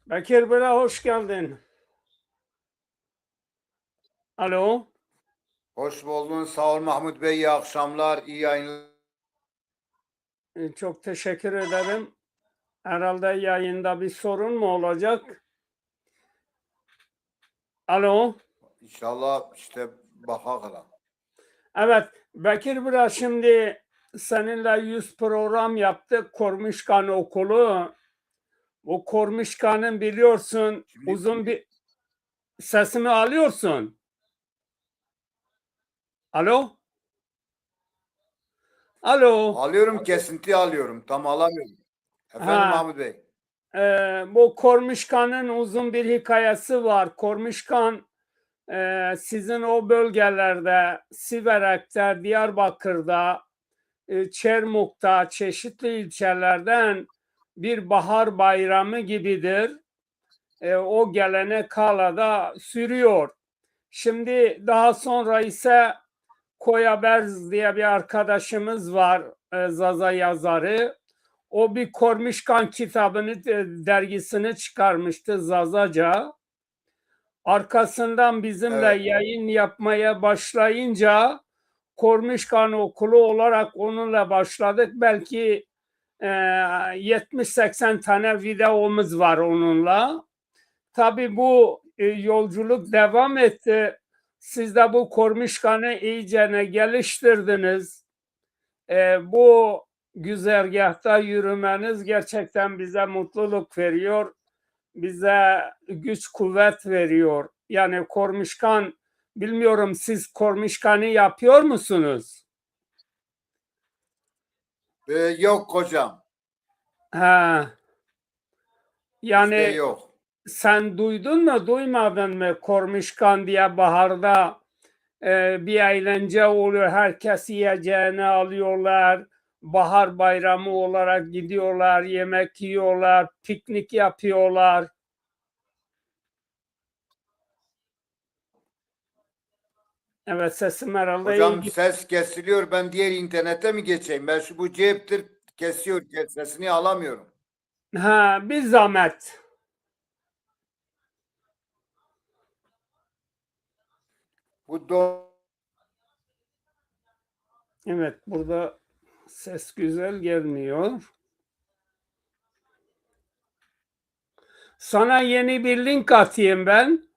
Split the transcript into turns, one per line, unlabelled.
Bekir Bey'e hoş geldin. Alo.
Hoş buldun. Sağ ol Mahmut Bey. İyi akşamlar. İyi yayınlar.
Çok teşekkür ederim. Herhalde yayında bir sorun mu olacak? Alo.
İnşallah işte bakalım.
Evet. Bekir Bey, şimdi seninle 100 program yaptık. Kormişkan Okulu. Bu Kormişkan'ın biliyorsun
Şimdi
uzun bir sesimi alıyorsun. Alo. Alo.
alıyorum, kesinti alıyorum. Tam alamıyorum. Efendim
Ha.
Mahmut Bey.
Bu Kormişkan'ın uzun bir hikayesi var. Kormişkan sizin o bölgelerde, Siverek'te, Diyarbakır'da, Çermuk'ta, çeşitli ilçelerden bir bahar bayramı gibidir. O gelenek hala da sürüyor. Şimdi daha sonra ise Koya Berz diye bir arkadaşımız var, Zaza yazarı. O bir Kormişkan kitabını, dergisini çıkarmıştı Zazaca. Arkasından bizimle
Evet.
yayın yapmaya başlayınca Kormişkan Okulu olarak onunla başladık. Belki 70-80 tane videomuz var onunla. Tabii bu yolculuk devam etti. Siz de bu Kormişkan'ı iyicene geliştirdiniz. Bu güzergahta yürümeniz gerçekten bize mutluluk veriyor, bize güç kuvvet veriyor. Yani Kormişkan, bilmiyorum, siz Kormişkan'ı yapıyor musunuz?
Yok hocam.
Ha,
Bizde
yani
yok.
sen duydun mu duymadın mı Kormişkan diye baharda bir eğlence oluyor. Herkes yiyeceğini alıyorlar. Bahar bayramı olarak gidiyorlar, yemek yiyorlar, piknik yapıyorlar. Evet, sesim herhalde iyi
Hocam
gidiyor.
ses kesiliyor. Ben diğer internete mi geçeyim? Ben bu ceptir kesiyor. Sesini alamıyorum.
Ha, bir zahmet.
Bu do
Evet, burada ses güzel gelmiyor. Sana yeni bir link atayım ben.